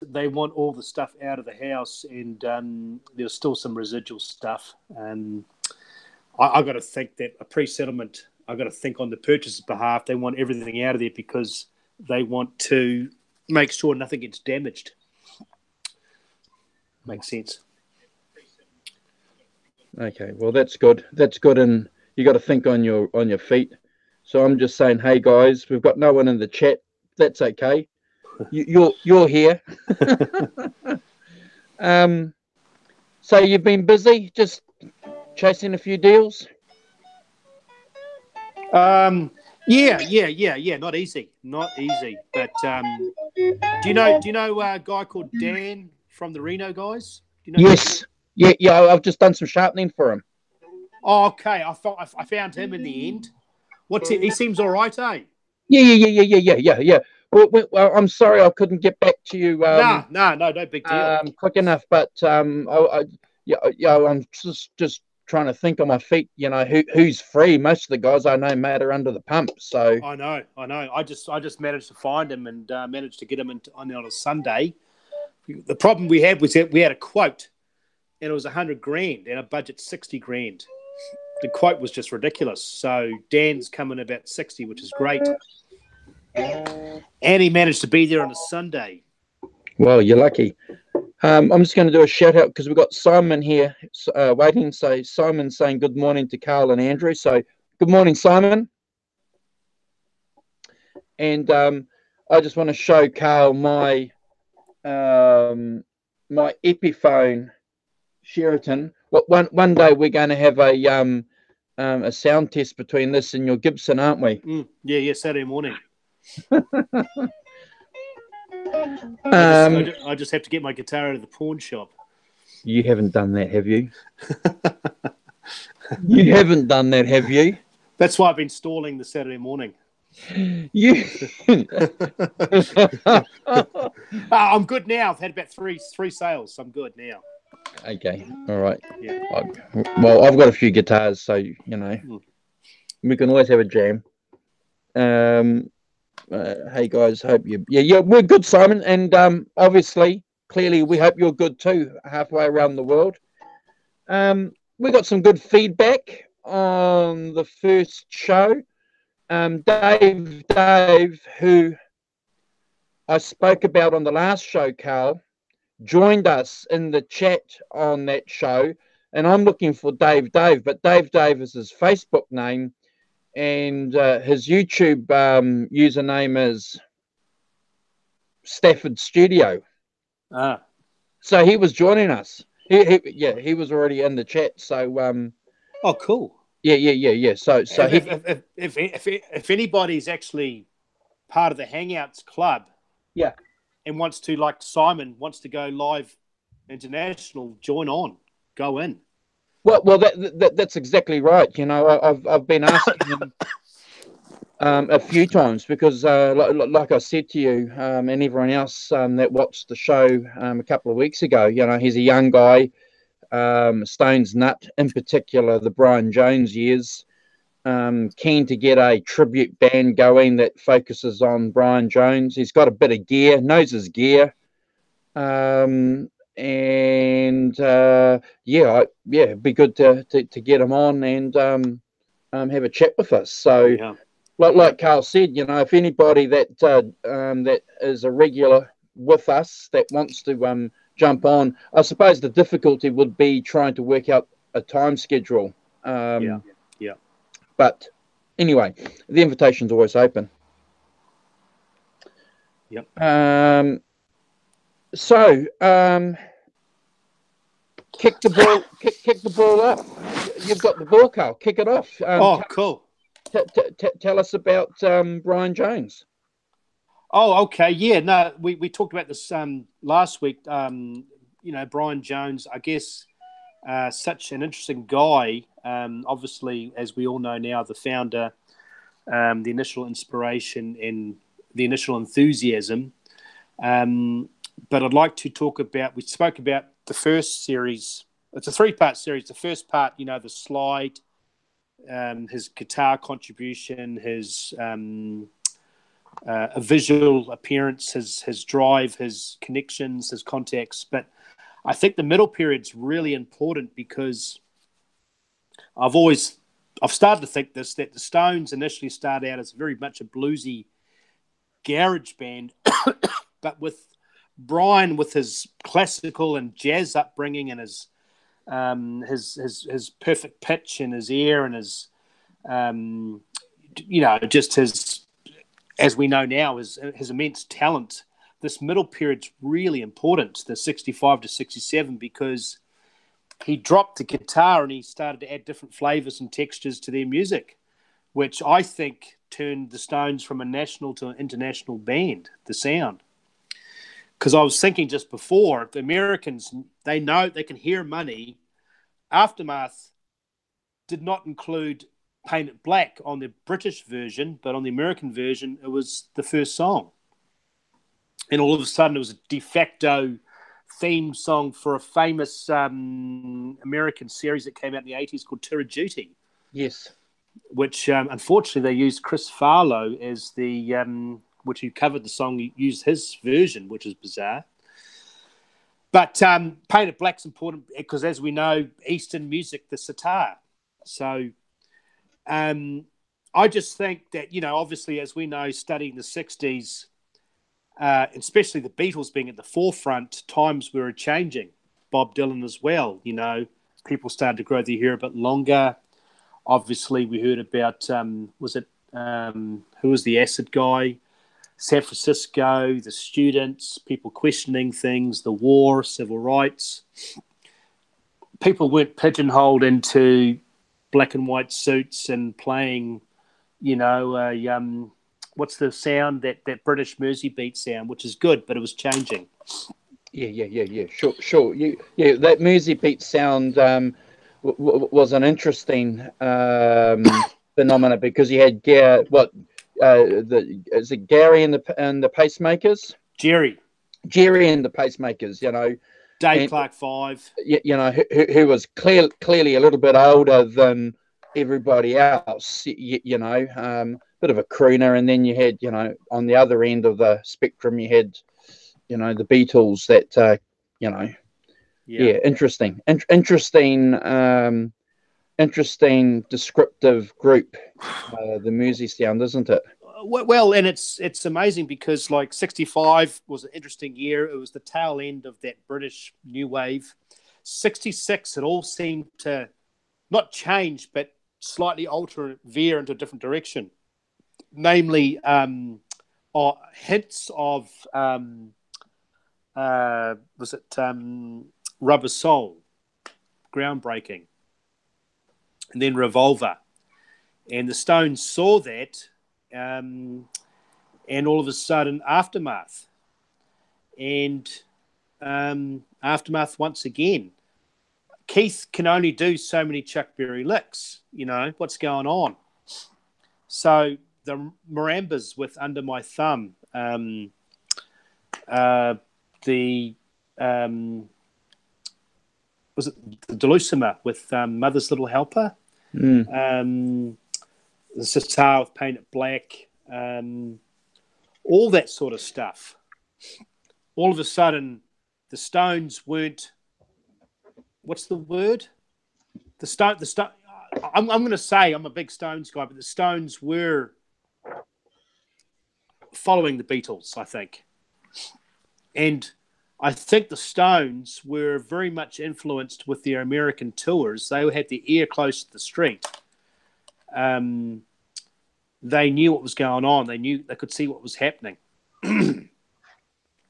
they want all the stuff out of the house, and there's still some residual stuff. I got to think that a pre-settlement, I got to think on the purchaser's behalf, they want everything out of there because they want to make sure nothing gets damaged. Makes sense. Okay, well that's good. That's good, and you got to think on your feet. So I'm just saying, hey guys, we've got no one in the chat. That's okay. You're here. So you've been busy, just chasing a few deals. Yeah. Not easy. But do you know a guy called Dan from the Reno guys? Do you know Yes. Yeah. I've just done some sharpening for him. Oh, okay. I found him in the end. He seems all right, eh? Yeah. Well, I'm sorry I couldn't get back to you. No big deal. Quick enough, but I'm just trying to think on my feet. You know, who's free? Most of the guys I know matter under the pump. So I know. I just managed to find him and managed to get him on a Sunday. The problem we had was that we had a quote, and it was $100,000, and a budget $60,000. The quote was just ridiculous. So Dan's coming about 60, which is great. And he managed to be there on a Sunday. Well, you're lucky. I'm just going to do a shout out because we've got Simon here waiting. So Simon's saying good morning to Carl and Andrew. So good morning, Simon. And I just want to show Carl my my Epiphone Sheraton. One day we're going to have a sound test between this and your Gibson, aren't we? Yeah, Saturday morning. I just have to get my guitar out of the pawn shop. You haven't done that, have you? You haven't done that, have you? That's why I've been stalling the Saturday morning. I'm good now. I've had about three sales. So I'm good now. Okay, all right. Yeah. Well, I've got a few guitars, so you know we can always have a jam. Hey guys, hope you. Yeah, we're good, Simon, and obviously, clearly, we hope you're good too. Halfway around the world, we got some good feedback on the first show. Dave, who I spoke about on the last show, Carl, joined us in the chat on that show, and I'm looking for Dave, but Dave is his Facebook name, and his YouTube username is Stafford Studio. So he was joining us. He was already in the chat. So oh, cool. Yeah. So if anybody's actually part of the Hangouts Club, yeah, and wants to, like Simon wants to go live international, go in. Well, that's exactly right. You know, I've been asking him a few times because, like I said to you and everyone else that watched the show a couple of weeks ago, you know, he's a young guy. Stone's nut, in particular, the Brian Jones years, keen to get a tribute band going that focuses on Brian Jones. He's got a bit of gear, knows his gear, and it'd be good to get him on and have a chat with us. So, like Carl said, you know, if anybody that is a regular with us that wants to jump on. I suppose the difficulty would be trying to work out a time schedule. Yeah. But anyway, the invitation's always open. Yep. So kick the ball off. You've got the ball, Carl. Kick it off. Cool. Tell us about Brian Jones. Oh, okay. Yeah, no, we talked about this last week. You know, Brian Jones, I guess, such an interesting guy. Obviously, as we all know now, the founder, the initial inspiration and the initial enthusiasm. But I'd like to talk about, we spoke about the first series. It's a 3-part series. The first part, you know, the slide, his guitar contribution, his a visual appearance, his drive, his connections, his contacts. But I think the middle period's really important because I've started to think that the Stones initially started out as very much a bluesy garage band, but with Brian, with his classical and jazz upbringing and his perfect pitch and his ear and his just his, as we know now, his immense talent. This middle period's really important, the 65 to 67, because he dropped the guitar and he started to add different flavors and textures to their music, which I think turned the Stones from a national to an international band, the sound. Because I was thinking just before, the Americans, they know they can hear money. Aftermath did not include Paint It Black on the British version, but on the American version, it was the first song. And all of a sudden, it was a de facto theme song for a famous American series that came out in the 80s called Tour of Duty. Yes. Which, unfortunately, they used Chris Farlow as the... which he covered the song, he used his version, which is bizarre. But Paint It Black's important because, as we know, Eastern music, the sitar. So I just think that, obviously, as we know, studying the 60s, especially the Beatles being at the forefront, times were changing. Bob Dylan as well, people started to grow their hair a bit longer. Obviously, we heard about, who was the acid guy? San Francisco, the students, people questioning things, the war, civil rights. People weren't pigeonholed into black and white suits and playing, what's the sound, that British Mersey beat sound, which is good, but it was changing. Yeah. Sure. That Mersey beat sound was an interesting phenomenon because you had is it Gary and the Pacemakers? Jerry and the Pacemakers, Dave Clark 5. Who was clearly a little bit older than everybody else, bit of a crooner. And then you had, on the other end of the spectrum, you had, the Beatles that, interesting descriptive group, the Mersey sound, isn't it? Well, and it's amazing because 65 was an interesting year. It was the tail end of that British new wave. 66, it all seemed to not change, but slightly alter, veer into a different direction. Namely, hints of Rubber Soul, groundbreaking, and then Revolver. And the Stones saw that, and all of a sudden, Aftermath. And Aftermath once again. Keith can only do so many Chuck Berry licks, what's going on. So the Marambas with Under My Thumb, was it the Delusima with Mother's Little Helper? The sitar with Paint It Black, all that sort of stuff. All of a sudden, the Stones weren't. What's the word? I'm going to say I'm a big Stones guy, but the Stones were following the Beatles, I think, and I think the Stones were very much influenced with their American tours. They had their ear close to the street. They knew what was going on. They could see what was happening. And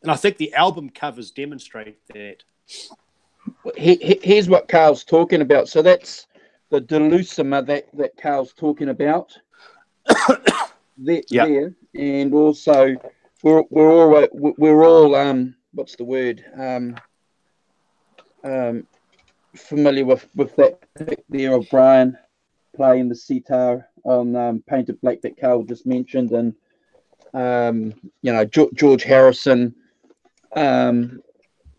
I think the album covers demonstrate that. Here's what Carl's talking about. So that's the Delusima that Carl's talking about. There. And also we're all what's the word? Familiar with that pick there of Brian playing the sitar on Paint It Black that Carl just mentioned, and George Harrison.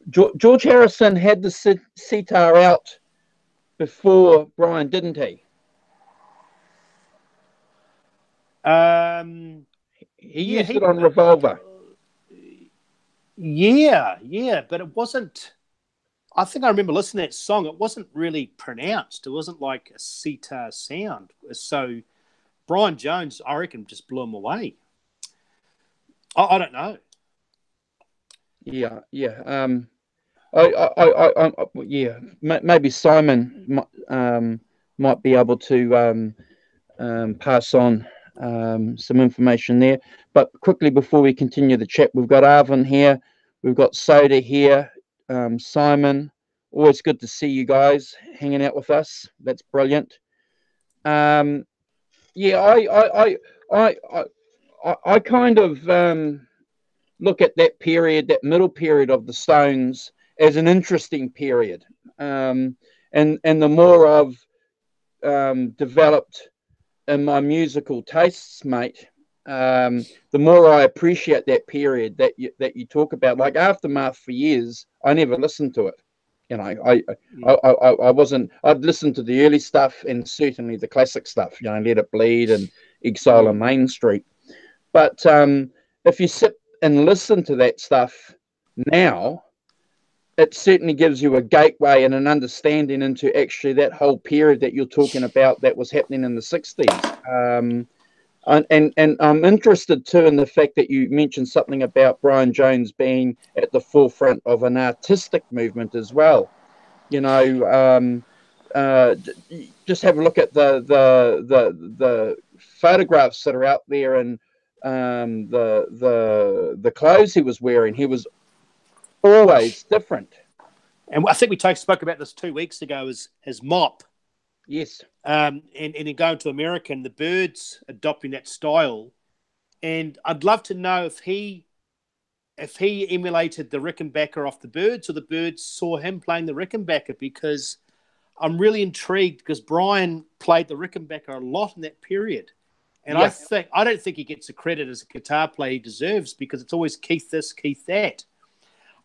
George Harrison had the sitar out before Brian, didn't he? He used it on Revolver. Yeah, but it wasn't. I think I remember listening to that song. It wasn't really pronounced. It wasn't like a sitar sound. So Brian Jones, I reckon, just blew him away. I don't know. Yeah. Yeah. Maybe Simon might be able to pass on some information there. But quickly before we continue the chat, we've got Arvin here, we've got Soda here, Simon. Always good to see you guys hanging out with us. That's brilliant. Yeah, I kind of look at that period, that middle period of the Stones, as an interesting period. And the more I've developed in my musical tastes, mate, the more I appreciate that period that you talk about. Like Aftermath, for years, I never listened to it. You know, I wasn't. I'd listened to the early stuff and certainly the classic stuff. You know, Let It Bleed and Exile on Main Street. But if you sit and listen to that stuff now, it certainly gives you a gateway and an understanding into actually that whole period that you're talking about that was happening in the 60s. And I'm interested too in the fact that you mentioned something about Brian Jones being at the forefront of an artistic movement as well. You know, just have a look at the photographs that are out there and the clothes he was wearing. He was always different. And I think we spoke about this 2 weeks ago as Mop. Yes. And in going to America, and the Byrds adopting that style. And I'd love to know if he emulated the Rickenbacker off the Byrds, or the Byrds saw him playing the Rickenbacker, because I'm really intrigued, because Brian played the Rickenbacker a lot in that period. And I don't think he gets the credit as a guitar player he deserves, because it's always Keith this, Keith that.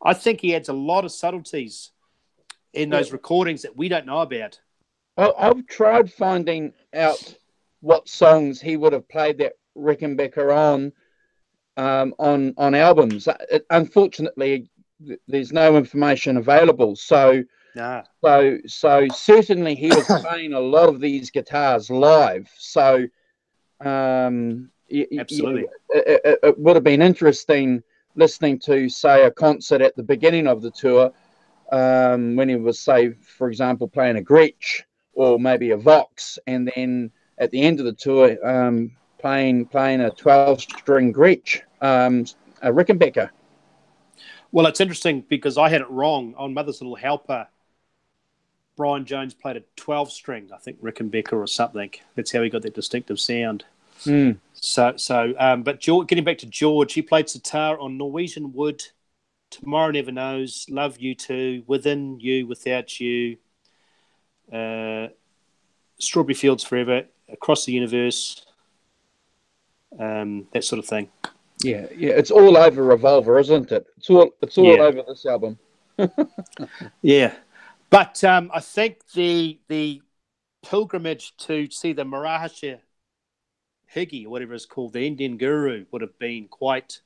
I think he adds a lot of subtleties in those recordings that we don't know about. I've tried finding out what songs he would have played that Rickenbacker on albums. Unfortunately, there's no information available. So certainly he was playing a lot of these guitars live. So Absolutely, it would have been interesting listening to, say, a concert at the beginning of the tour, when he was, say, for example, playing a Gretsch or maybe a Vox, and then at the end of the tour, playing a 12-string Gretsch, a Rickenbacker. Well, it's interesting because I had it wrong on Mother's Little Helper. Brian Jones played a 12-string, I think, Rickenbacker or something. That's how he got that distinctive sound. Mm. But getting back to George, he played sitar on Norwegian Wood, Tomorrow Never Knows, Love You Too, Within You, Without You, Strawberry Fields Forever, Across the Universe, that sort of thing. Yeah, it's all over Revolver, isn't it? It's all over this album. Yeah, but I think the pilgrimage to see the Maharishi Higgy, or whatever it's called, the Indian guru, would have been quite.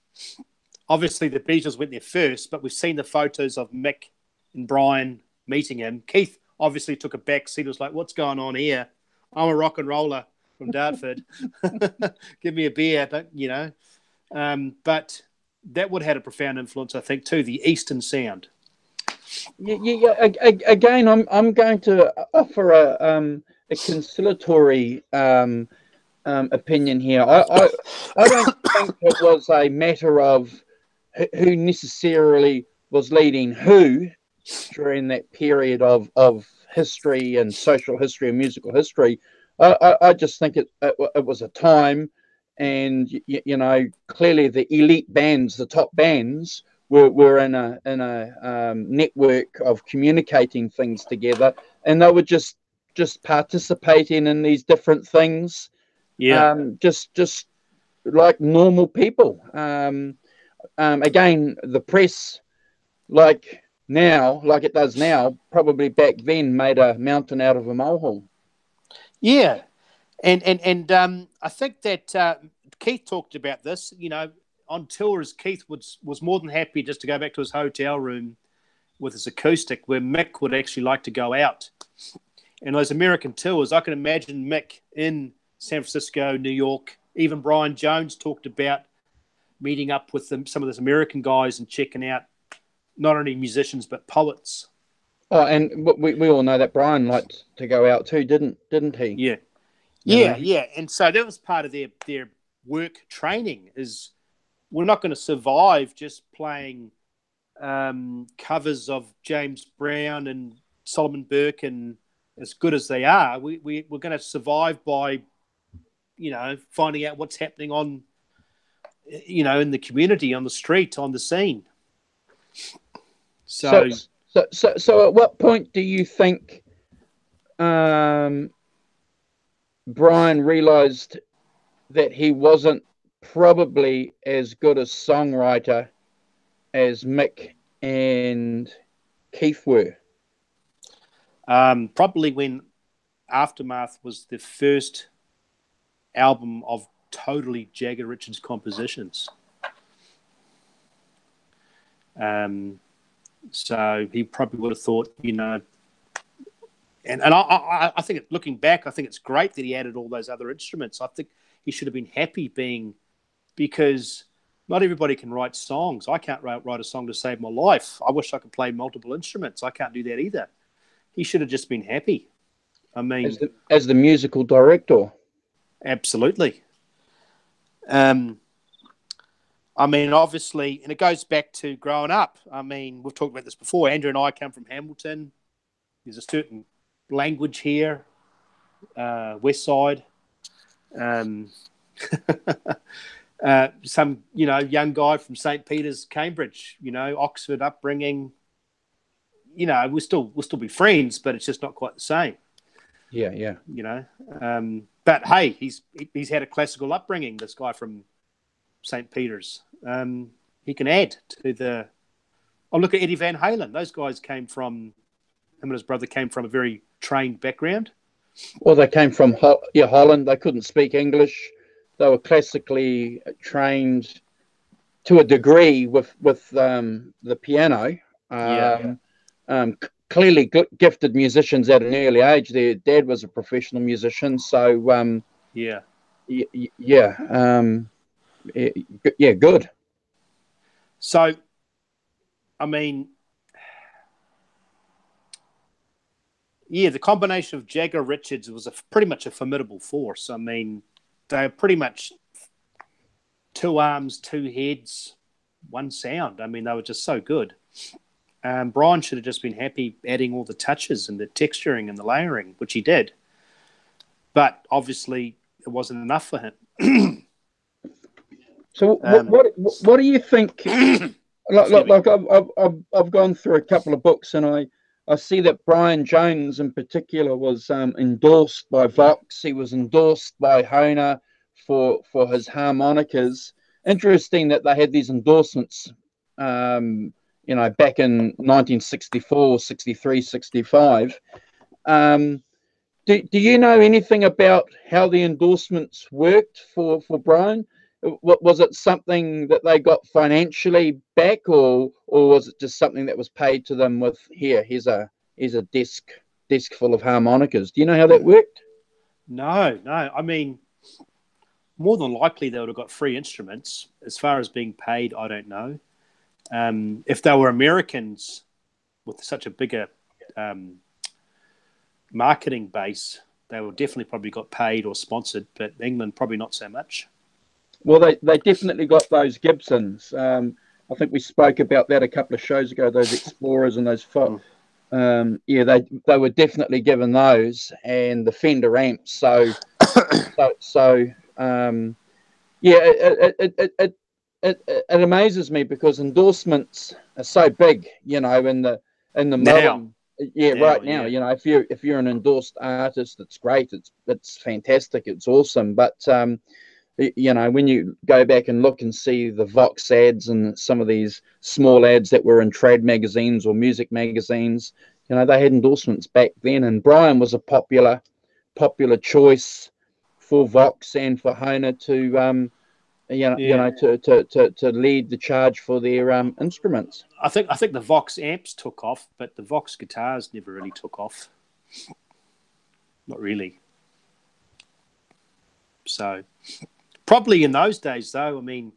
Obviously, the Beatles went there first, but we've seen the photos of Mick and Brian meeting him. Keith obviously took a back seat. He was like, "What's going on here? I'm a rock and roller from Dartford. Give me a beer, But that would have had a profound influence, I think, too. The Eastern sound. Yeah. Again, I'm going to offer a conciliatory opinion here. I don't think it was a matter of who necessarily was leading who during that period of history and social history and musical history. I just think it was a time, and clearly the elite bands, the top bands, were in a network of communicating things together, and they were just participating in these different things. Yeah. Just like normal people. Again, the press, like it does now, probably back then made a mountain out of a molehill. Yeah, and I think that Keith talked about this. You know, on tours, Keith was more than happy just to go back to his hotel room with his acoustic, where Mick would actually like to go out. And those American tours, I can imagine Mick in San Francisco, New York. Even Brian Jones talked about meeting up with some of those American guys and checking out not only musicians but poets. Oh, and we all know that Brian liked to go out too, didn't he? Yeah. You know? Yeah. And so that was part of their work training, is we're not going to survive just playing covers of James Brown and Solomon Burke, and as good as they are, we're going to survive by, you know, finding out what's happening on, you know, in the community, on the street, on the scene. So at what point do you think Brian realized that he wasn't probably as good a songwriter as Mick and Keith were? Probably when Aftermath was the first album of totally Jagger Richards compositions. So he probably would have thought, you know, and I think, looking back, I think it's great that he added all those other instruments. I think he should have been happy because not everybody can write songs. I can't write a song to save my life. I wish I could play multiple instruments. I can't do that either. He should have just been happy. I mean, as the musical director. Absolutely. I mean, obviously, and it goes back to growing up. I mean, we've talked about this before. Andrew and I come from Hamilton. There's a certain language here, West Side. Some, you know, young guy from St. Peter's, Cambridge, you know, Oxford upbringing. You know, we'll still be friends, but it's just not quite the same. Yeah. You know, but hey, he's had a classical upbringing. This guy from St. Peter's, he can add to the. Oh, look at Eddie Van Halen. Those guys him and his brother came from a very trained background. Well, they came from Holland. They couldn't speak English. They were classically trained to a degree with the piano. Clearly gifted musicians at an early age. Their dad was a professional musician, so good. So, I mean, the combination of Jagger Richards was pretty much a formidable force. I mean, they're pretty much two arms, two heads, one sound. I mean, they were just so good. Brian should have just been happy adding all the touches and the texturing and the layering, which he did. But obviously, it wasn't enough for him. So, what do you think? Like I've gone through a couple of books, and I see that Brian Jones in particular was endorsed by Vox. He was endorsed by Hohner for his harmonicas. Interesting that they had these endorsements. You know, back in 1964, 63, 65. Do you know anything about how the endorsements worked for Brian? Was it something that they got financially back, or was it just something that was paid to them with, here's a desk full of harmonicas? Do you know how that worked? No. I mean, more than likely they would have got free instruments. As far as being paid, I don't know. If they were Americans with such a bigger marketing base, they would definitely probably got paid or sponsored, but England probably not so much. Well, they definitely got those Gibsons. I think we spoke about that a couple of shows ago, those Explorers and those they were definitely given those, and the Fender amps. It amazes me because endorsements are so big, you know, in the modern, right now. You know, if you're an endorsed artist, it's great, it's fantastic, it's awesome. But you know, when you go back and look and see the Vox ads and some of these small ads that were in trade magazines or music magazines, you know, they had endorsements back then, and Brian was a popular choice for Vox and for Hohner to lead the charge for their instruments. I think the Vox amps took off, but the Vox guitars never really took off. Not really. So probably in those days, though, I mean,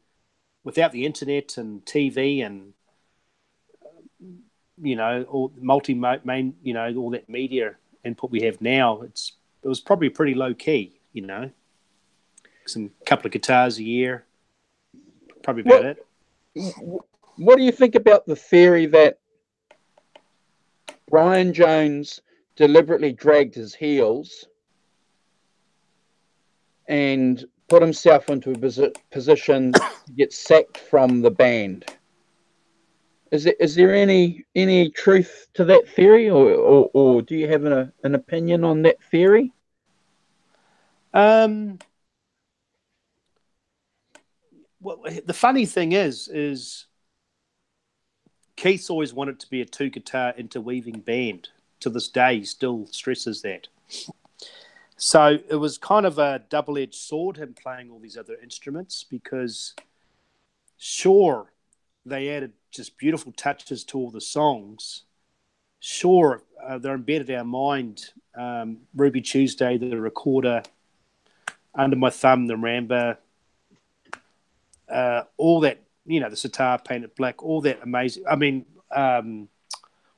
without the internet and TV and all all that media input we have now, it was probably pretty low key. Some couple of guitars a year, probably about it. What do you think about the theory that Brian Jones deliberately dragged his heels and put himself into a position to get sacked from the band? Is there any truth to that theory, or do you have an opinion on that theory? Well, the funny thing is Keith's always wanted to be a two-guitar interweaving band. To this day, he still stresses that. So it was kind of a double-edged sword, him playing all these other instruments, because sure, they added just beautiful touches to all the songs. Sure, they're embedded in our mind. Ruby Tuesday, the Recorder, Under My Thumb, the Ramba, all that, the Sitar Painted Black, all that amazing. I mean,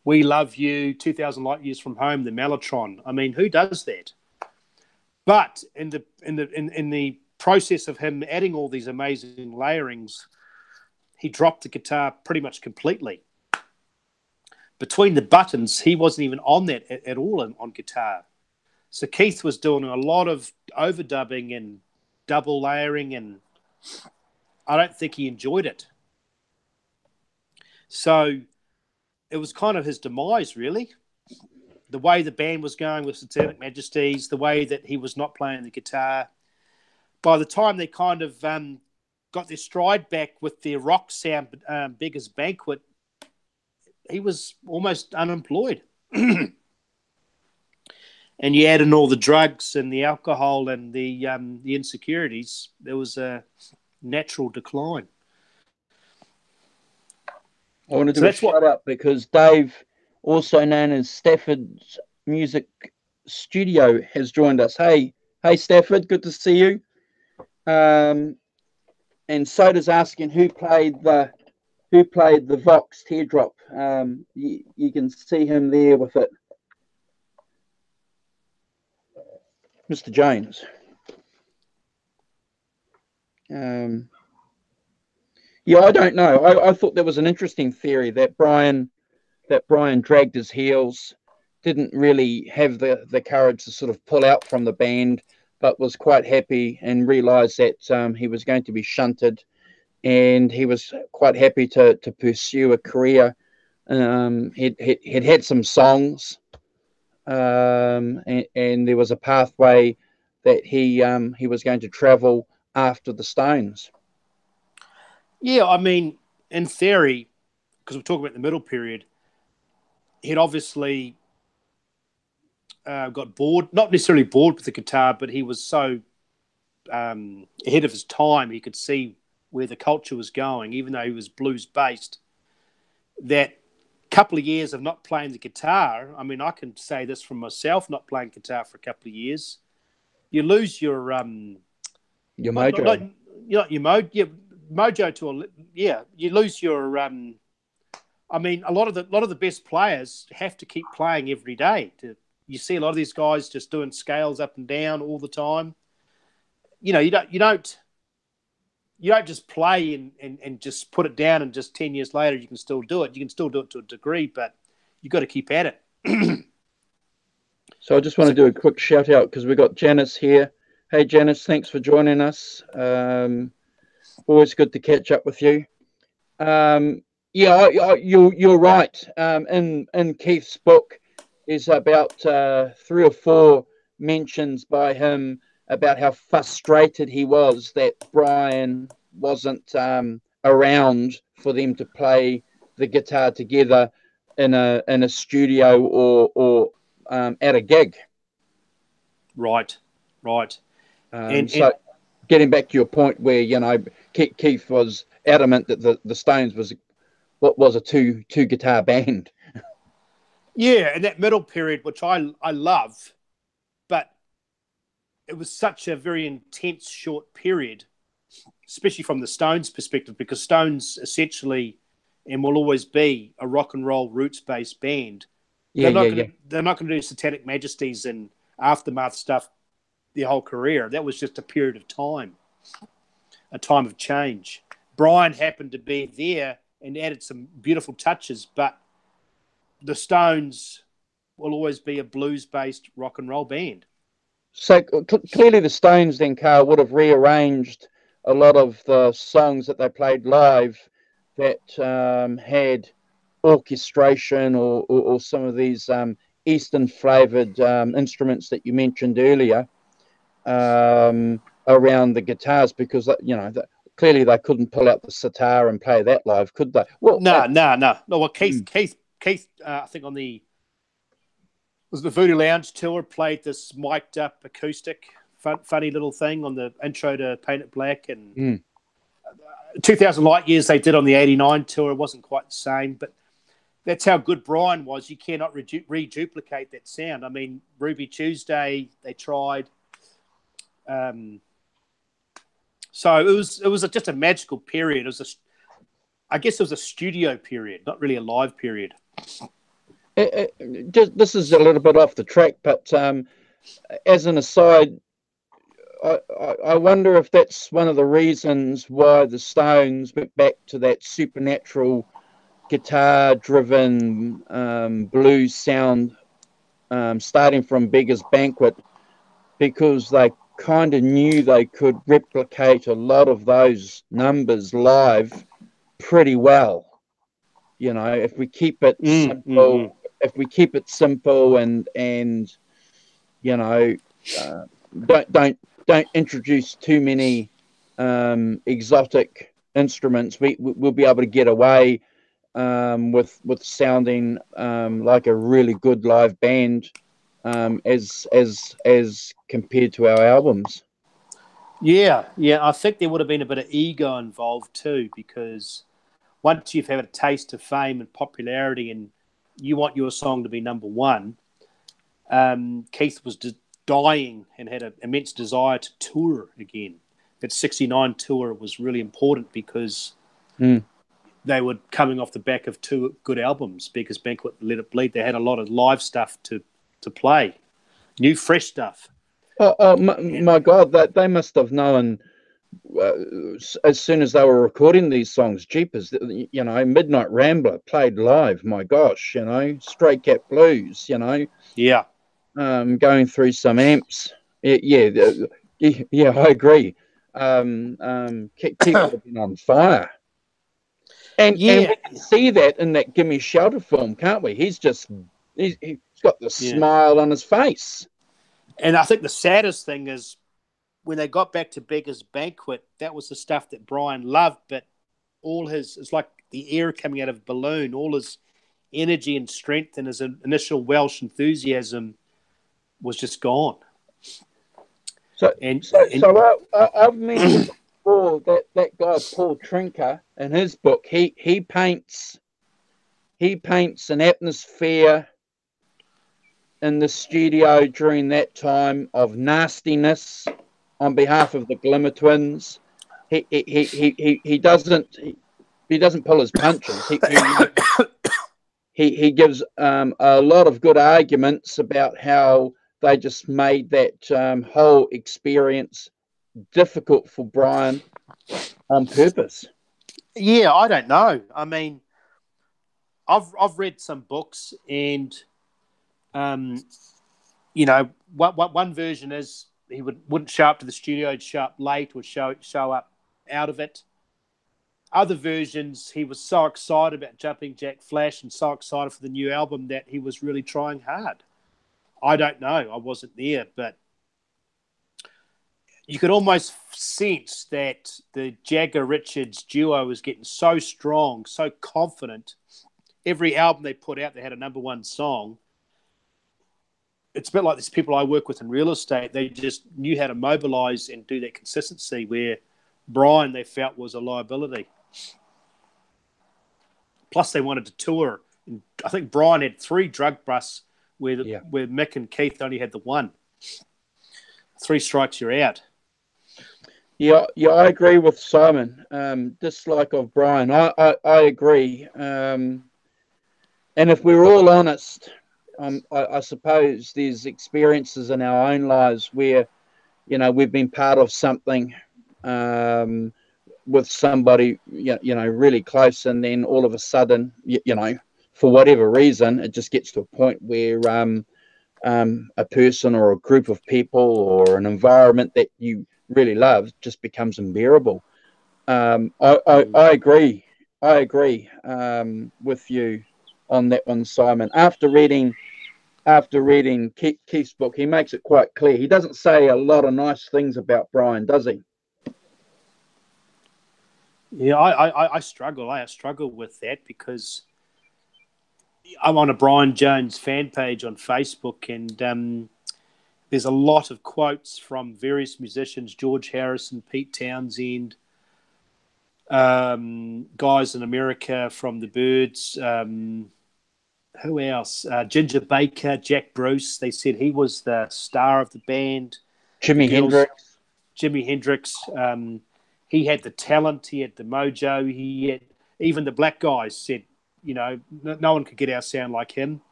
We Love You, 2,000 Light Years from Home, the Mellotron. I mean, who does that? But in the process of him adding all these amazing layerings, he dropped the guitar pretty much completely. Between the buttons, he wasn't even on that at all on guitar. So Keith was doing a lot of overdubbing and double layering, and I don't think he enjoyed it. So it was kind of his demise, really. The way the band was going with Satanic Majesties, the way that he was not playing the guitar. By the time they kind of got their stride back with their rock sound, big as Banquet, he was almost unemployed. And you add in all the drugs and the alcohol and the insecurities, there was a natural decline. I want to do a shout out because Dave, also known as Stafford's Music Studio, has joined us. Hey Stafford, good to see you. And Soda's asking who played the Vox Teardrop. You can see him there with it. Mr. Jones. Yeah, I don't know. I thought there was an interesting theory that Brian dragged his heels, didn't really have the courage to sort of pull out from the band, but was quite happy and realised that he was going to be shunted, and he was quite happy to pursue a career. He'd had some songs, and there was a pathway that he was going to travel after the Stones. Yeah, I mean, in theory, because we're talking about the middle period, he'd obviously got bored, not necessarily bored with the guitar, but he was so ahead of his time, he could see where the culture was going, even though he was blues-based, that couple of years of not playing the guitar, I mean, I can say this from myself, not playing guitar for a couple of years, you lose your mojo. Mojo to you lose your I mean, a lot of the best players have to keep playing every day. You see a lot of these guys just doing scales up and down all the time. You don't just play and just put it down and just 10 years later you can still do it. You can still do it to a degree, but you've got to keep at it. So I just want to do a quick shout out because we've got Janice here. Hey Janice, thanks for joining us. Always good to catch up with you. You're right. In Keith's book, there's about 3 or 4 mentions by him about how frustrated he was that Brian wasn't around for them to play the guitar together in a studio or at a gig. Right. getting back to your point where, you know, Keith was adamant that the Stones was what was a two guitar band. Yeah, and that middle period, which I love, but it was such a very intense short period, especially from the Stones' perspective, because Stones essentially and will always be a rock and roll roots based band. Yeah, They're not going to do Satanic Majesties and Aftermath stuff their whole career. That was just a period of time, a time of change. Brian happened to be there and added some beautiful touches, but the Stones will always be a blues based rock and roll band. So clearly the Stones then, Carl, would have rearranged a lot of the songs that they played live that had orchestration or some of these Eastern flavoured instruments that you mentioned earlier around the guitars, because, you know, clearly they couldn't pull out the sitar and play that live, could they? Well, No. Well, Keith, I think on the Voodoo Lounge tour played this mic'd up acoustic funny little thing on the intro to Paint It Black, and 2000 Light Years they did on the 89 tour. It wasn't quite the same, but that's how good Brian was. You cannot reduplicate that sound. I mean, Ruby Tuesday, they tried. So it was just a magical period. I guess it was a studio period, not really a live period. This is a little bit off the track, but as an aside, I wonder if that's one of the reasons why the Stones went back to that supernatural guitar-driven blues sound, starting from Beggar's Banquet, because they kind of knew they could replicate a lot of those numbers live pretty well. You know, if we keep it simple, and you know, don't introduce too many exotic instruments, we'll be able to get away with sounding like a really good live band, as compared to our albums. Yeah. I think there would have been a bit of ego involved too, because once you've had a taste of fame and popularity and you want your song to be number one, Keith was dying and had an immense desire to tour again. That 69 tour was really important because they were coming off the back of two good albums, Beggars Banquet and Let It Bleed. They had a lot of live stuff to play, new, fresh stuff. My God, that they must have known as soon as they were recording these songs, jeepers, you know, Midnight Rambler played live, my gosh, you know, Stray Cat Blues, you know. Yeah. Going through some amps. Yeah, I agree. Keith would have been on fire. And we can see that in that Gimme Shelter film, can't we? He's got the smile on his face. And I think the saddest thing is when they got back to Beggar's Banquet, that was the stuff that Brian loved, but it's like the air coming out of a balloon, all his energy and strength and his initial Welsh enthusiasm was just gone. So I've mentioned before that guy Paul Trinker, in his book, he paints an atmosphere in the studio during that time of nastiness on behalf of the Glimmer Twins. He doesn't pull his punches. He gives a lot of good arguments about how they just made that whole experience difficult for Brian on purpose. Yeah, I don't know. I mean, I've read some books, and you know, one version is he wouldn't show up to the studio, he'd show up late, would show up out of it. Other versions, he was so excited about Jumping Jack Flash and so excited for the new album that he was really trying hard. I don't know. I wasn't there, but you could almost sense that the Jagger Richards duo was getting so strong, so confident. Every album they put out, they had a number one song. it's a bit like these people I work with in real estate. They just knew how to mobilise and do that consistency, where Brian, they felt, was a liability. Plus, they wanted to tour. And I think Brian had 3 drug busts where Mick and Keith only had the 1. 3 strikes, you're out. Yeah, I agree with Simon. Dislike of Brian, I agree. And if we're all honest, I suppose there's experiences in our own lives where, we've been part of something with somebody, really close, and then all of a sudden, for whatever reason, it just gets to a point where a person or a group of people or an environment that you really love just becomes unbearable. I agree. I agree with you on that one, Simon. After reading Keith's book, he makes it quite clear. He doesn't say a lot of nice things about Brian, does he? Yeah, I struggle. I struggle with that because I'm on a Brian Jones fan page on Facebook, and there's a lot of quotes from various musicians, George Harrison, Pete Townsend, guys in America from the Byrds. Who else? Ginger Baker, Jack Bruce. They said he was the star of the band. Jimi Hendrix. Jimi Hendrix. He had the talent. He had the mojo. He had, even the black guys said, no one could get our sound like him.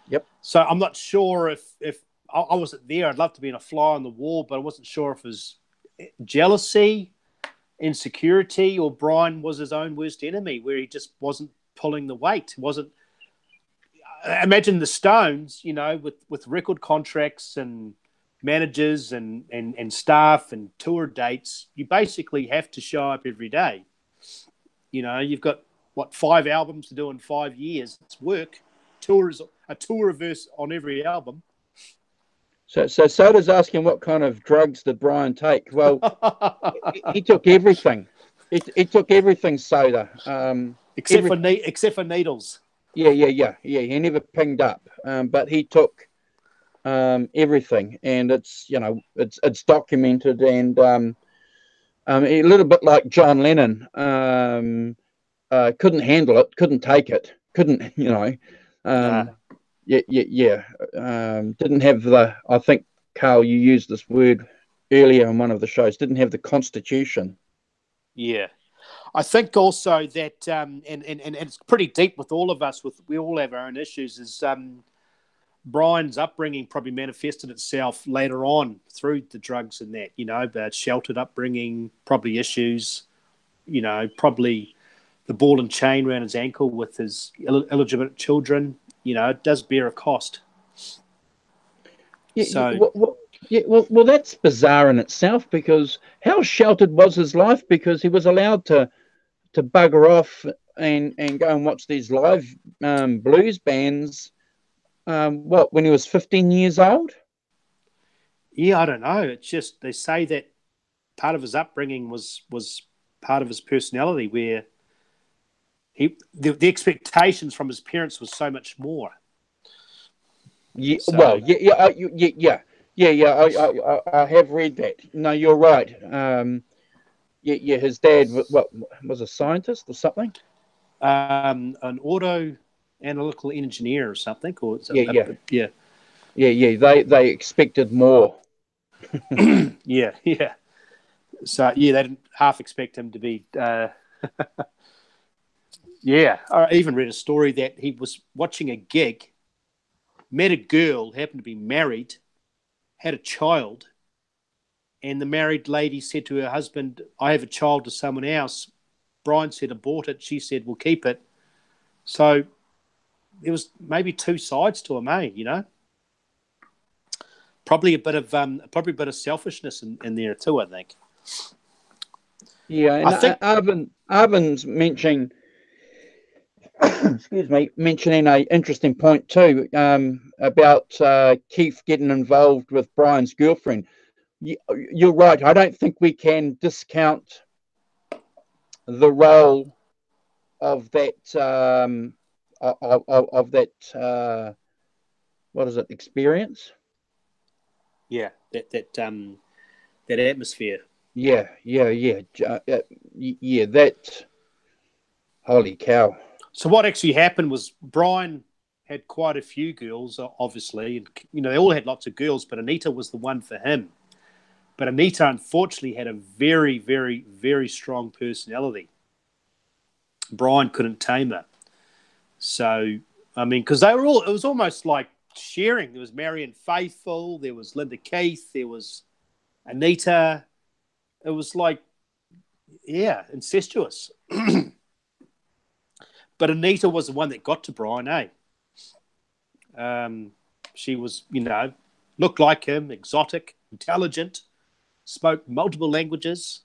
Yep. So I'm not sure if I wasn't there. I'd love to be in a fly on the wall, but I wasn't sure if it was jealousy, insecurity, or Brian was his own worst enemy, where he just wasn't pulling the weight. Imagine the Stones, with record contracts and managers and staff and tour dates. You basically have to show up every day. You've got 5 albums to do in 5 years. It's work. A tour reverse on every album. So Soda's asking what kind of drugs did Brian take? Well, he took everything. He took everything, Soda. Except for needles. Yeah. He never pinged up, but he took everything, and it's documented, and a little bit like John Lennon, couldn't handle it, couldn't take it, couldn't, didn't have the. I think, Carl, you used this word earlier in one of the shows. Didn't have the constitution. Yeah. I think also that, and it's pretty deep with all of us. We all have our own issues. Is Brian's upbringing probably manifested itself later on through the drugs and that. But sheltered upbringing, probably issues. Probably the ball and chain around his ankle with his illegitimate children. It does bear a cost. Yeah, so. Well, that's bizarre in itself, because how sheltered was his life? Because he was allowed to bugger off and go and watch these live blues bands. When he was 15 years old? Yeah, I don't know. It's just they say that part of his upbringing was part of his personality, where the expectations from his parents was so much more. Yeah. So, I have read that. No, you're right. His dad was a scientist or something. An auto analytical engineer or something. Or yeah. They expected more. Yeah. So they didn't half expect him to be. Yeah, I even read a story that he was watching a gig, met a girl, happened to be married, had a child, and the married lady said to her husband, "I have a child to someone else." Brian said, "Abort it." She said, "We'll keep it." So there was maybe 2 sides to him, Probably a bit of selfishness in there too, I think. Yeah, and I think Arvin's mentioning. Mentioning an interesting point too, about Keith getting involved with Brian's girlfriend. You're right. I don't think we can discount the role of that what is it, experience? Yeah, that atmosphere. Yeah. That, holy cow. So what actually happened was Brian had quite a few girls, obviously, and they all had lots of girls, but Anita was the one for him. But Anita, unfortunately, had a very, very, very strong personality. Brian couldn't tame her. So, I mean, because it was almost like sharing. There was Marion Faithfull, there was Linda Keith, there was Anita. It was like, yeah, incestuous. But Anita was the one that got to Brian, eh? She was, looked like him, exotic, intelligent, spoke multiple languages.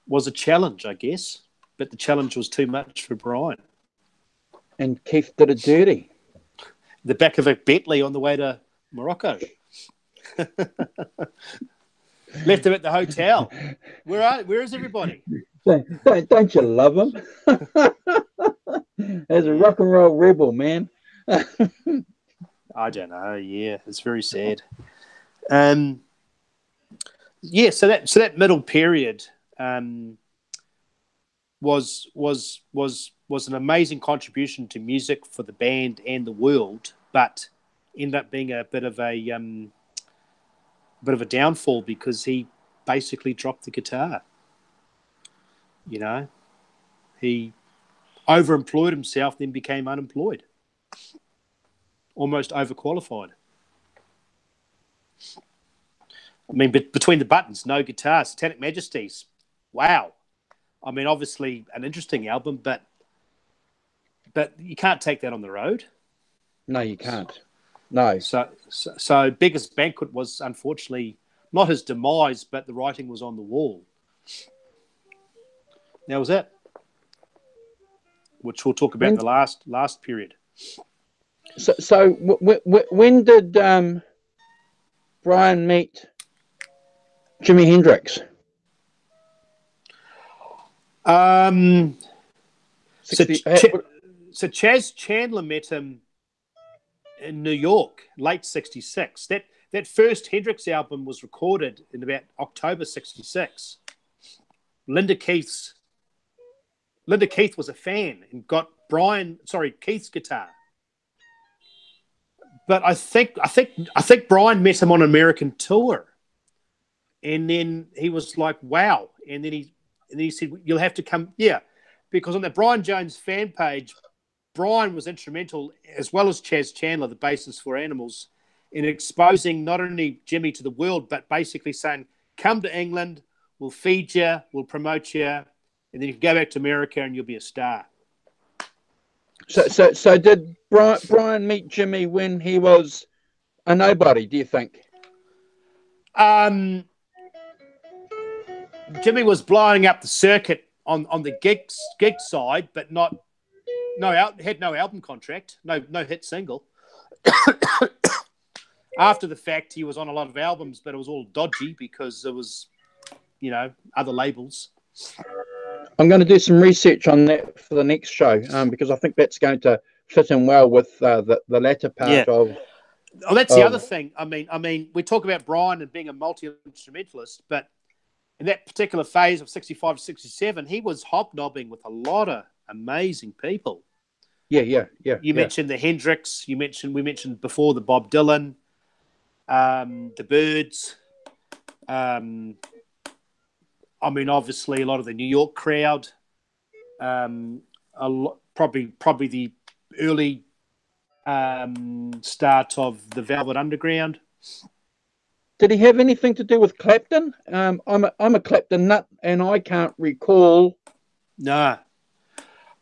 Was a challenge, I guess, but the challenge was too much for Brian. And Keith did it dirty. The back of a Bentley on the way to Morocco. Left him at the hotel. Where is everybody? Don't you love him? As a rock and roll rebel, man. I don't know. Yeah, it's very sad. Yeah, so that middle period was an amazing contribution to music for the band and the world, but ended up being a bit of a downfall because he basically dropped the guitar. He overemployed himself, then became unemployed, almost overqualified. I mean, but between the buttons, no guitar, Satanic Majesties. Wow. I mean, obviously an interesting album, but you can't take that on the road. No, you can't. No. So Biggest Banquet was unfortunately not his demise, but the writing was on the wall. That was it, which we'll talk about in the last period. So when did Brian meet Jimi Hendrix? So Chaz Chandler met him in New York, late '66. That first Hendrix album was recorded in about October '66. Linda Keith was a fan and got Keith's guitar. But I think Brian met him on an American tour, and then he was like, "Wow!" And then he said, "You'll have to come." Yeah, because on the Brian Jones fan page, Brian was instrumental, as well as Chaz Chandler, the bassist for Animals, in exposing not only Jimmy to the world, but basically saying, "Come to England, we'll feed you, we'll promote you, and then you can go back to America and you'll be a star." So did Brian meet Jimmy when he was a nobody, do you think? Jimmy was blowing up the circuit on the gig side, but had no album contract, no hit single. After the fact, he was on a lot of albums, but it was all dodgy because there was, other labels. I'm going to do some research on that for the next show because I think that's going to fit in well with the latter part of. Oh, that's the other thing. I mean, we talk about Brian and being a multi-instrumentalist, but in that particular phase of 65 to 67, he was hobnobbing with a lot of amazing people. Yeah. You mentioned the Hendrix. We mentioned before the Bob Dylan, the Byrds. I mean, obviously, a lot of the New York crowd. Probably the early start of the Velvet Underground. Did he have anything to do with Clapton? I'm a Clapton nut, and I can't recall. No,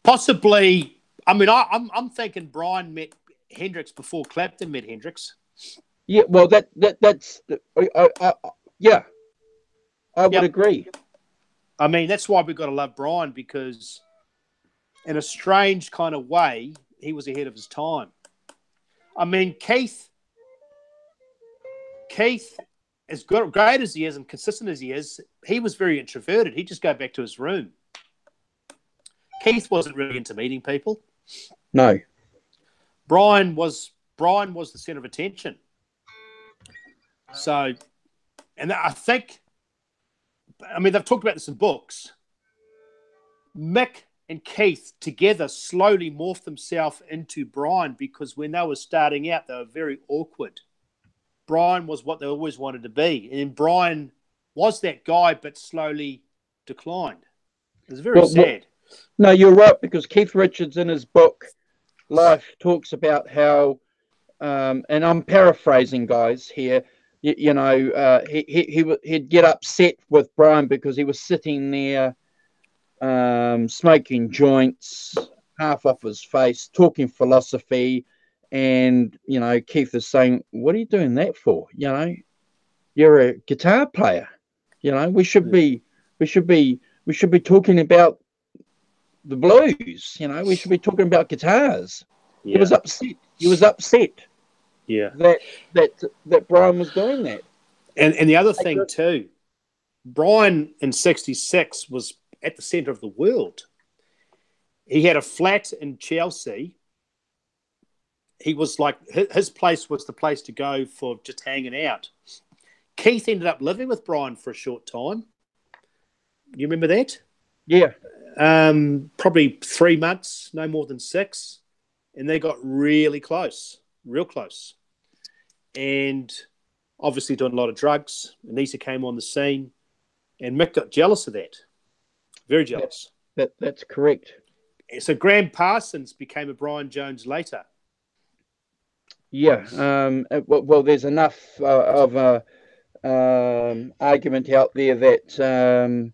possibly. I mean, I'm thinking Brian met Hendrix before Clapton met Hendrix. Yeah, well, that's yeah, I would agree. I mean, that's why we've got to love Brian, because in a strange kind of way, he was ahead of his time. I mean, Keith, as great as he is and consistent as he is, he was very introverted. He'd just go back to his room. Keith wasn't really into meeting people. No. Brian was the center of attention. So, and they've talked about this in books. Mick and Keith together slowly morphed themselves into Brian, because when they were starting out, they were very awkward. Brian was what they always wanted to be. And Brian was that guy, but slowly declined. It was very sad. No, you're right, because Keith Richards in his book, Life, talks about how, and I'm paraphrasing, guys, here, he'd get upset with Brian because he was sitting there smoking joints, half off his face, talking philosophy, and Keith is saying, "What are you doing that for? You're a guitar player. We should be talking about the blues. We should be talking about guitars." Yeah. He was upset. Yeah, that Brian was doing that. And the other thing too, Brian in '66 was at the centre of the world. He had a flat in Chelsea. He was like, his place was the place to go for just hanging out. Keith ended up living with Brian for a short time. You remember that? Yeah. Probably 3 months, no more than 6. And they got really close, real close. And obviously doing a lot of drugs. Anissa came on the scene. And Mick got jealous of that. Very jealous. That's correct. So Graham Parsons became a Brian Jones later. Yeah. Well, there's enough of a argument out there that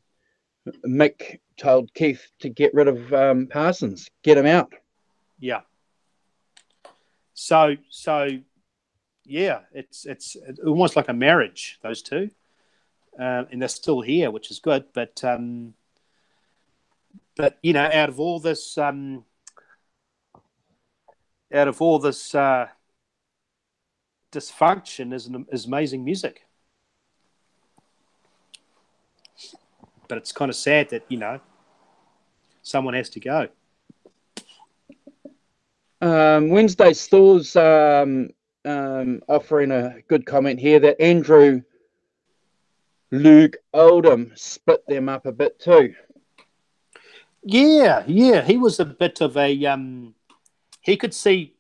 Mick told Keith to get rid of Parsons, get him out. Yeah. So yeah, it's almost like a marriage, those two, and they're still here, which is good. But out of all this dysfunction is amazing music. But it's kind of sad that, someone has to go. Wednesday Stores offering a good comment here that Andrew Luke Oldham split them up a bit too. Yeah. He was a bit of a... he could see,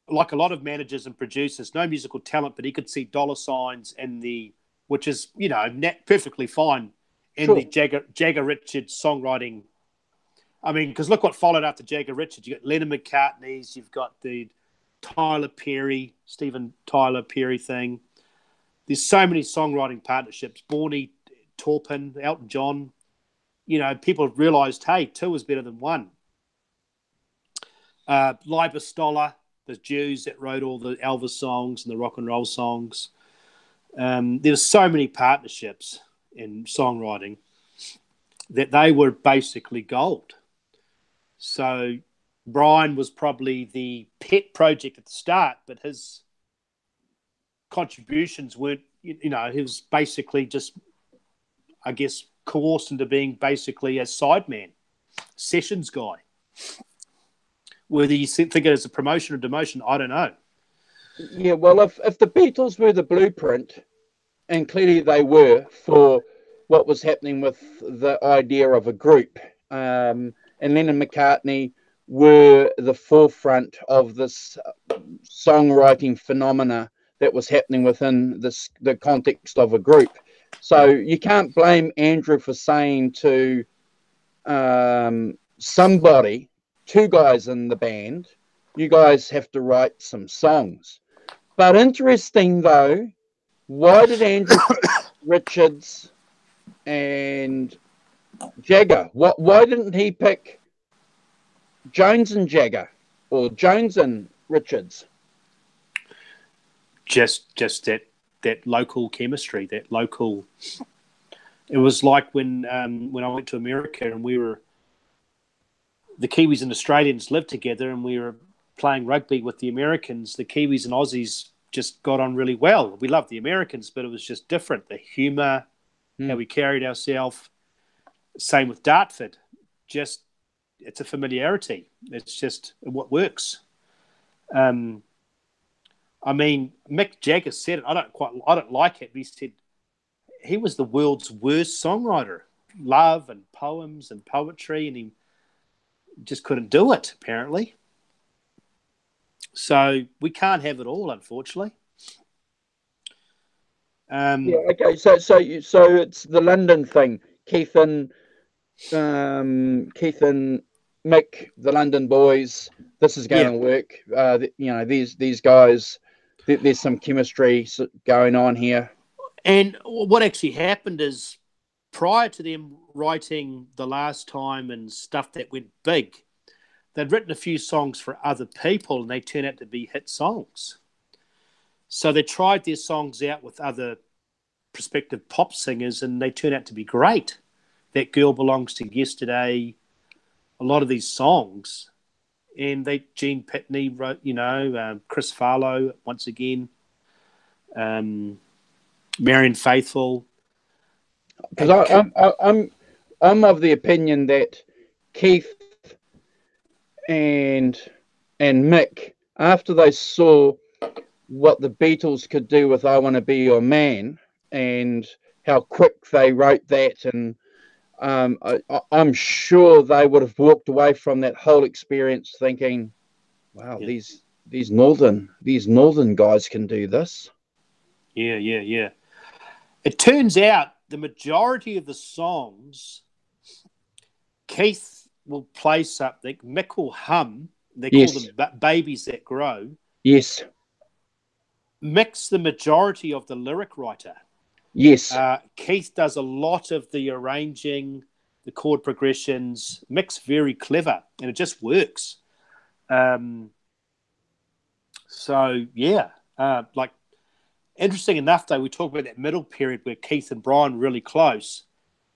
like a lot of managers and producers, no musical talent, but he could see dollar signs which is, perfectly fine in the Jagger Richards songwriting. I mean, because look what followed after Jagger Richards. You got Lennon McCartney's, you've got the Stephen Tyler Perry thing. There's so many songwriting partnerships. Bonnie Taupin, Elton John. People have realised, hey, 2 is better than 1. Leiber Stoller, the Jews that wrote all the Elvis songs and the rock and roll songs. There's so many partnerships in songwriting that they were basically gold. So Brian was probably the pet project at the start, but his contributions weren't, he was basically just, I guess, coerced into being basically a sideman, sessions guy. Whether you think it as a promotion or demotion, I don't know. Yeah, well, if the Beatles were the blueprint, and clearly they were, for what was happening with the idea of a group, and Lennon McCartney were the forefront of this songwriting phenomena that was happening within the context of a group. So you can't blame Andrew for saying to somebody, 2 guys in the band, you guys have to write some songs. But interesting though, why did Andrew Richards and Jagger? Why didn't he pick Jones and Jagger or Jones and Richards? Just that local chemistry, that local. It was like when I went to America and the Kiwis and Australians lived together, and we were playing rugby with the Americans. The Kiwis and Aussies just got on really well. We loved the Americans, but it was just different. The humour, how we carried ourselves. Same with Dartford. Just, it's a familiarity. It's just what works. I mean, Mick Jagger said it. I don't like it. But he said he was the world's worst songwriter. Love and poems and poetry, and he just couldn't do it, apparently. So we can't have it all, unfortunately. Yeah. Okay. So it's the London thing. Keith and Mick, the London boys. This is going to work. These guys. There's some chemistry going on here. And what actually happened is, prior to them writing The Last Time and stuff that went big, they'd written a few songs for other people, and they turned out to be hit songs. So they tried their songs out with other prospective pop singers, and they turned out to be great. That Girl Belongs to Yesterday, a lot of these songs. And Gene Pitney wrote, Chris Farlow once again, Marion Faithfull. Because I'm of the opinion that Keith and Mick, after they saw what the Beatles could do with I Want to Be Your Man and how quick they wrote that, and I'm sure they would have walked away from that whole experience thinking, wow, these northern guys can do this. Yeah. It turns out the majority of the songs, Keith will play something, Mick will hum. They call them Babies That Grow. Yes. Mick's the majority of the lyric writer. Yes. Keith does a lot of the arranging, the chord progressions. Mick's very clever, and it just works. Interesting enough, though, we talk about that middle period where Keith and Brian were really close.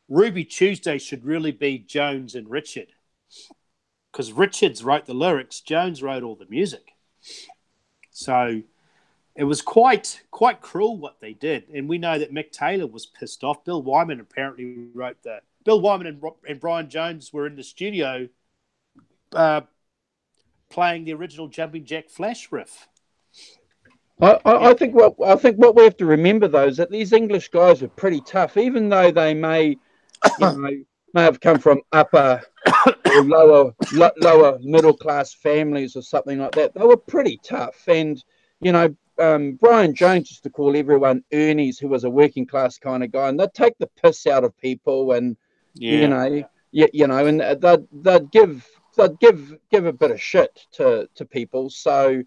Ruby Tuesday should really be Jones and Richard, because Richards wrote the lyrics, Jones wrote all the music. So it was quite cruel what they did, and we know that Mick Taylor was pissed off. Bill Wyman apparently wrote that. Bill Wyman and Brian Jones were in the studio playing the original Jumping Jack Flash riff. I think what we have to remember, though, is that these English guys are pretty tough, even though they may have come from upper or lower middle class families or something like that. They were pretty tough, and Brian Jones used to call everyone Ernie's, who was a working class kind of guy, and they'd take the piss out of people, and and they'd give a bit of shit to people. So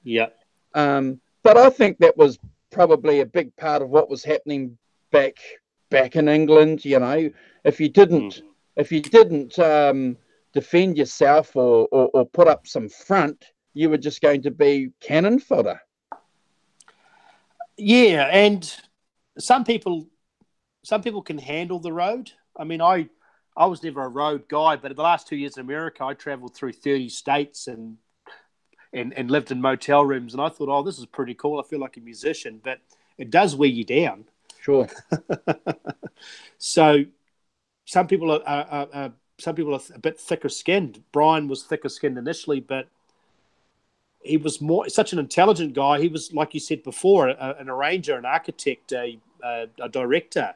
but I think that was probably a big part of what was happening back in England. If you didn't defend yourself or put up some front, you were just going to be cannon fodder. Yeah, and some people can handle the road. I mean, I was never a road guy, but in the last 2 years in America, I traveled through 30 states and lived in motel rooms, and I thought, oh, this is pretty cool. I feel like a musician, but it does wear you down. Sure. So some people are a bit thicker skinned. Brian was thicker skinned initially, but he was such an intelligent guy. He was, like you said before, an arranger, an architect, a director.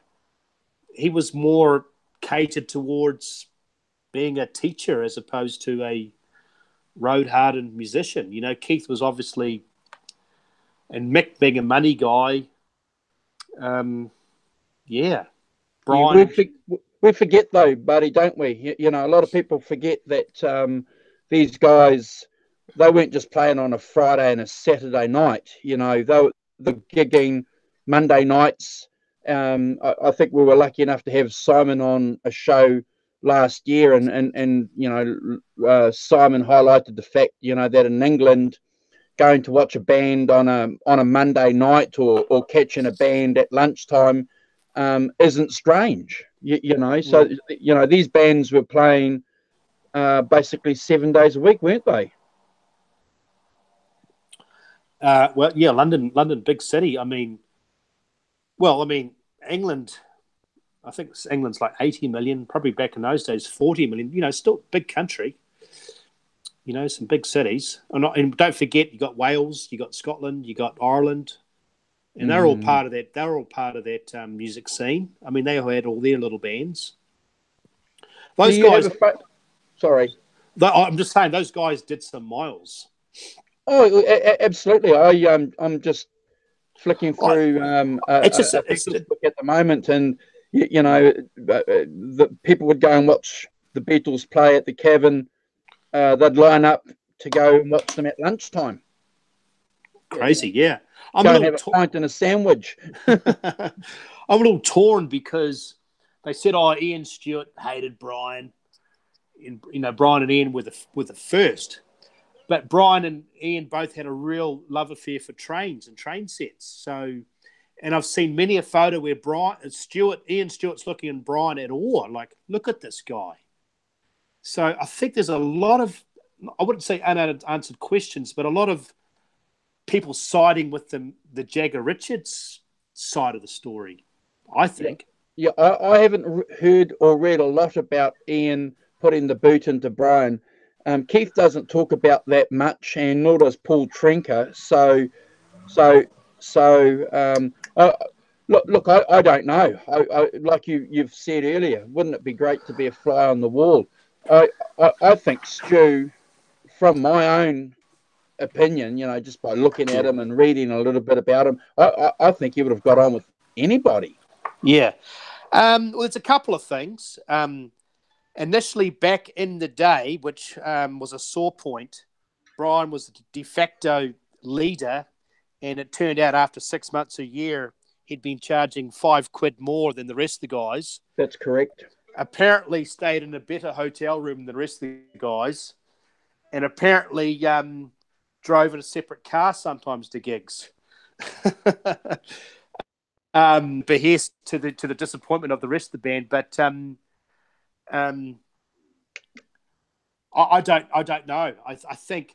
He was more catered towards being a teacher as opposed to a road-hardened musician. Keith was obviously, and Mick being a money guy. Brian. We forget though, buddy, don't we? A lot of people forget that these guys, they weren't just playing on a Friday and a Saturday night. They were gigging Monday nights. I think we were lucky enough to have Simon on a show last year, and Simon highlighted the fact that in England, going to watch a band on a Monday night or catching a band at lunchtime isn't strange. So these bands were playing basically 7 days a week, weren't they? London, big city. England. I think England's like 80 million, probably back in those days, 40 million, still big country. You know, some big cities. And don't forget, you got Wales, you got Scotland, you got Ireland, and they're all part of that. They're all part of that music scene. I mean, they all had all their little bands. Those guys. Sorry, I'm just saying those guys did some miles. Oh, absolutely. I'm just flicking through a book at the moment, and you know, the people would go and watch the Beatles play at the Cavern. They'd line up to go and watch them at lunchtime. Crazy, yeah. I'm going to have a pint and a sandwich. I'm a little torn because they said, Ian Stewart hated Brian. And, you know, Brian and Ian were the first. But Brian and Ian both had a real love affair for trains and train sets. So, and I've seen many a photo where Ian Stewart's looking at Brian at awe, like, look at this guy. So I think there's a lot of, I wouldn't say unanswered questions, but a lot of people siding with the Jagger Richards side of the story, I think. Yeah, I haven't heard or read a lot about Ian putting the boot into Brian. Keith doesn't talk about that much, and nor does Paul Trinker. Look, I don't know. Like you've said earlier, wouldn't it be great to be a fly on the wall? I think Stu, from my own opinion, you know, just by looking at him and reading a little bit about him, I think he would have got on with anybody. Yeah. Well, there's a couple of things. Initially, back in the day, which was a sore point, Brian was the de facto leader, and it turned out after 6 months, a year, he'd been charging £5 more than the rest of the guys. That's correct. Apparently stayed in a better hotel room than the rest of the guys, and apparently drove in a separate car sometimes to gigs. Behest to the disappointment of the rest of the band, but I don't know. I think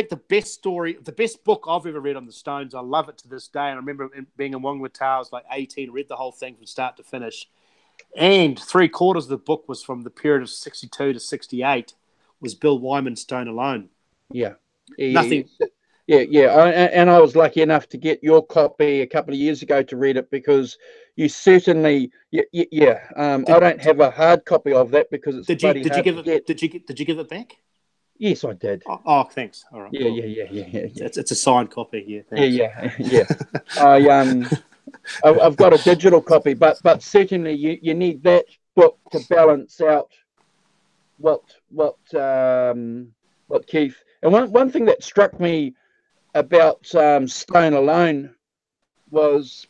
the best book I've ever read on the Stones, I love it to this day. And I remember being in Wongwa Towers, like 18, read the whole thing from start to finish. And 3/4 of the book was from the period of 62 to 68, was Bill Wyman's Stone Alone. Yeah. Nothing. Yeah. And I was lucky enough to get your copy a couple of years ago to read it, because you certainly, I don't have a hard copy of that because it's Did you give it back? Yes, I did. Oh, thanks. All right. Yeah. It's a signed copy. Yeah. Thanks. Yeah. I've got a digital copy, but certainly you need that book to balance out what Keith. And one thing that struck me about Stone Alone was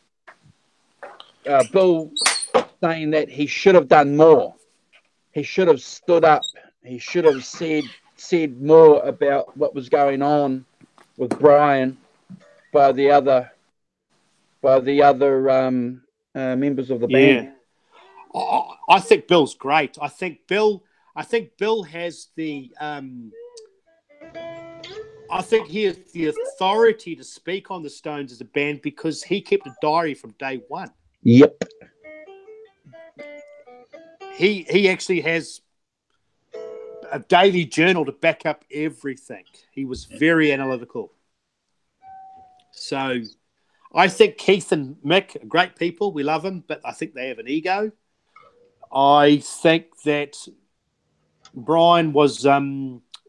Bill saying that he should have done more. He should have stood up. He should have said more about what was going on with Brian by the other members of the band. I think Bill's great. I think Bill has the. I think he has the authority to speak on the Stones as a band because he kept a diary from day one. Yep. He actually has a daily journal to back up everything. He was very analytical. So I think Keith and Mick are great people. We love them, but I think they have an ego. I think that Brian was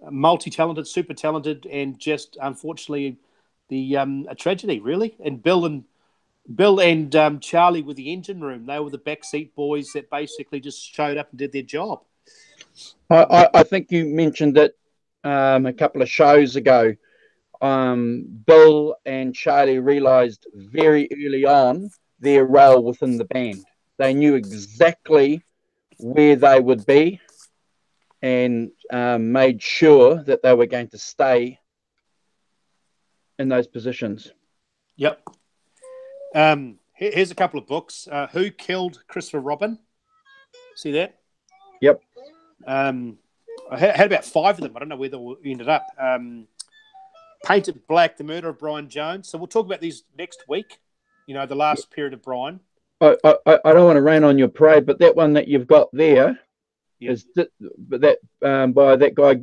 multi-talented, super talented, and just unfortunately a tragedy, really. And Bill and Charlie were the engine room. They were the backseat boys that basically just showed up and did their job. I think you mentioned it a couple of shows ago. Bill and Charlie realised very early on their role within the band. They knew exactly where they would be and made sure that they were going to stay in those positions. Yep. Here's a couple of books. Who Killed Christopher Robin? See that? Yep. I had about 5 of them. I don't know where they all ended up. Painted Black, The Murder of Brian Jones. So we'll talk about these next week, you know, the last period of Brian. I don't want to rain on your parade, but that one that you've got there is by that guy,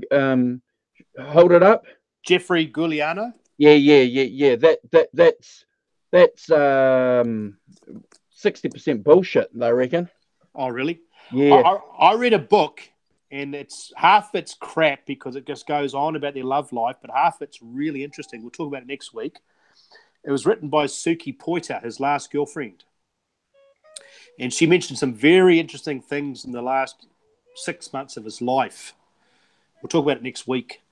Hold it up. Jeffrey Giuliano. Yeah. That's 60% bullshit, I reckon. Oh, really? Yeah. I read a book, and it's half it's crap because it just goes on about their love life, but half it's really interesting. We'll talk about it next week. It was written by Suki Poiter, his last girlfriend. And she mentioned some very interesting things in the last 6 months of his life. We'll talk about it next week.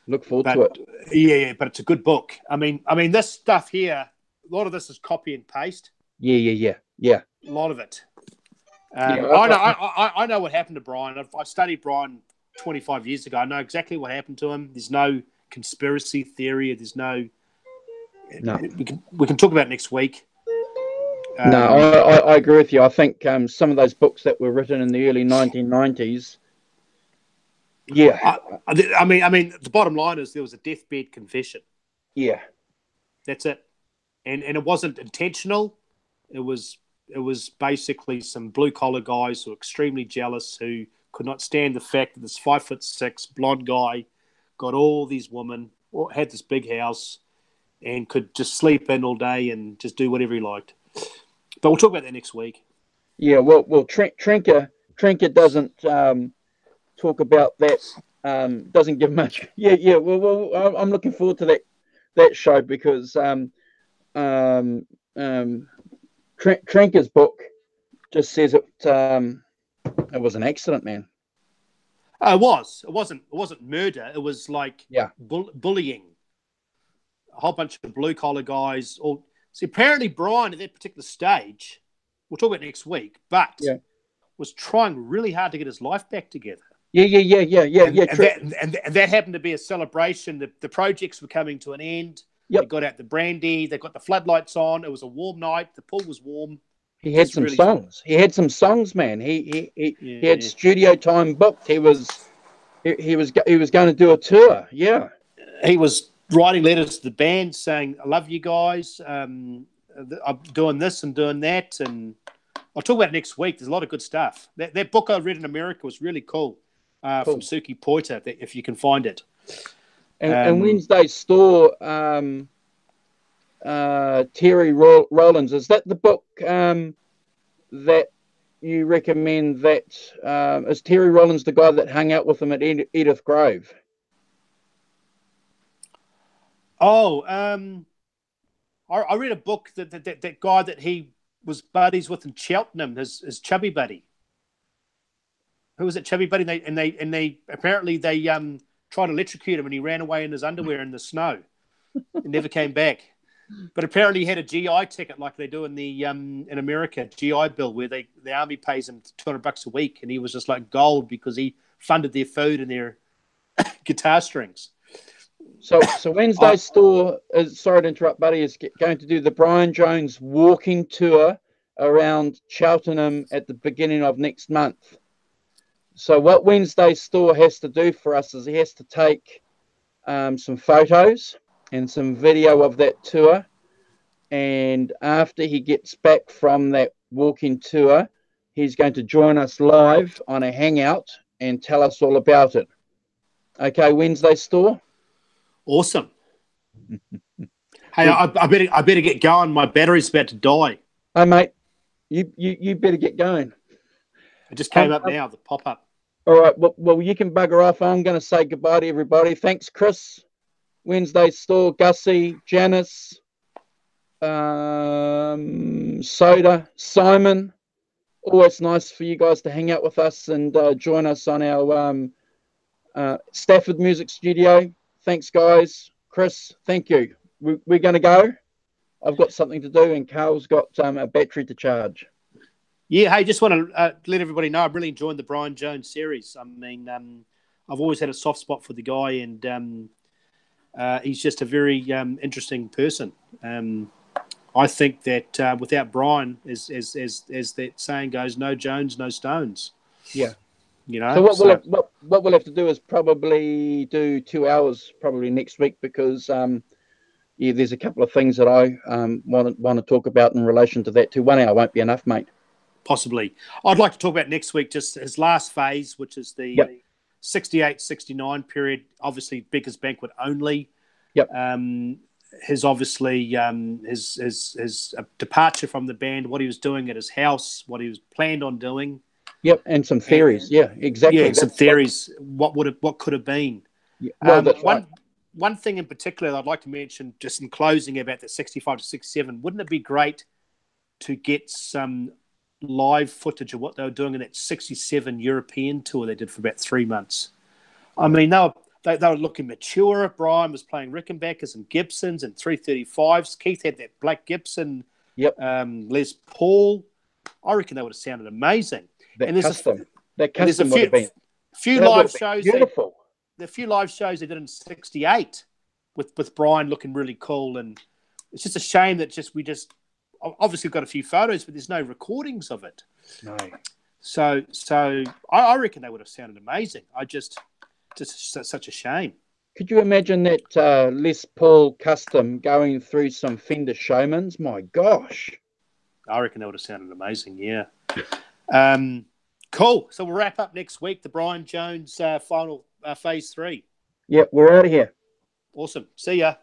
Look forward to it. Yeah, but it's a good book. I mean, this stuff here, a lot of this is copy and paste. Yeah. A lot of it. I know what happened to Brian. I studied Brian 25 years ago. I know exactly what happened to him. There's no conspiracy theory. There's no. We can talk about it next week. No, I agree with you. I think some of those books that were written in the early 1990s. Yeah. I mean, the bottom line is there was a deathbed confession. Yeah. That's it. And it wasn't intentional. It was basically some blue collar guys who were extremely jealous, who could not stand the fact that this 5'6" blonde guy got all these women, or had this big house, and could just sleep in all day and just do whatever he liked. But we'll talk about that next week. Yeah, well, Trinker doesn't talk about that. Doesn't give much. Yeah. Well, I'm looking forward to that show because Trinker's book just says it was an accident, man. It was. It wasn't murder. It was like bullying. A whole bunch of blue collar guys. See, apparently Brian at that particular stage, we'll talk about it next week, but was trying really hard to get his life back together. Yeah. And that happened to be a celebration. The projects were coming to an end. Yep. They got out the brandy. They got the floodlights on. It was a warm night. The pool was warm. He had some songs. He had some songs, man. He had studio time booked. He was going to do a tour. Yeah. He was writing letters to the band saying, "I love you guys. I'm doing this and doing that." And I'll talk about it next week. There's a lot of good stuff. That book I read in America was really cool. From Suki Poiter, if you can find it. And Wednesday Store, Terry Rollins, is that the book that you recommend? That is Terry Rollins the guy that hung out with him at Edith Grove? Oh, I read a book that guy that he was buddies with in Cheltenham, his Chubby Buddy. Who was it, Chubby Buddy? And they apparently tried to electrocute him, and he ran away in his underwear in the snow and never came back. But apparently he had a GI ticket like they do in the in America, GI Bill, where the army pays him $200 a week, and he was just like gold because he funded their food and their guitar strings. So Wednesday Store, sorry to interrupt, buddy, is going to do the Brian Jones walking tour around Cheltenham at the beginning of next month. So what Wednesday Store has to do for us is he has to take some photos and some video of that tour. And after he gets back from that walking tour, he's going to join us live on a hangout and tell us all about it. Okay, Wednesday Store? Awesome. Hey, I better get going. My battery's about to die. Hey, mate, you better get going. It just came up now, the pop-up. All right. Well, you can bugger off. I'm going to say goodbye to everybody. Thanks, Chris. Wednesday Store, Gussie, Janice, Soda, Simon. Always nice for you guys to hang out with us and join us on our Stafford Music Studio. Thanks, guys. Chris, thank you. We're going to go. I've got something to do, and Carl's got a battery to charge. Yeah, hey, just want to let everybody know I'm really enjoying the Brian Jones series. I mean, I've always had a soft spot for the guy, and he's just a very interesting person. I think that without Brian, as that saying goes, no Jones, no Stones. Yeah. You know. So what we'll have to do is probably do 2 hours probably next week because there's a couple of things that I want to talk about in relation to that too. 1 hour won't be enough, mate. Possibly. I'd like to talk about next week just his last phase, which is the 68, 69 period, obviously Becker's Banquet only. Yep. His obviously his departure from the band, what he was doing at his house, what he was planned on doing. Yep, and some theories. Yeah, exactly. Yeah, some theories. What could have been. Yeah, well, that's right. One thing in particular that I'd like to mention, just in closing, about the 65 to 67, wouldn't it be great to get some live footage of what they were doing in that 67 European tour they did for about 3 months? I mean, they were looking mature. Brian was playing Rickenbackers and Gibsons and 335s. Keith had that black Gibson, yep. Les Paul. I reckon they would have sounded amazing. That custom would have been few live shows. Beautiful. The few live shows they did in '68 with Brian looking really cool, and it's just a shame that we obviously got a few photos, but there's no recordings of it. No. So I reckon they would have sounded amazing. Just such a shame. Could you imagine that Les Paul custom going through some Fender Showmans? My gosh. I reckon that would have sounded amazing. Yeah. Cool. So we'll wrap up next week. The Brian Jones final phase 3. Yep, we're out of here. Awesome. See ya.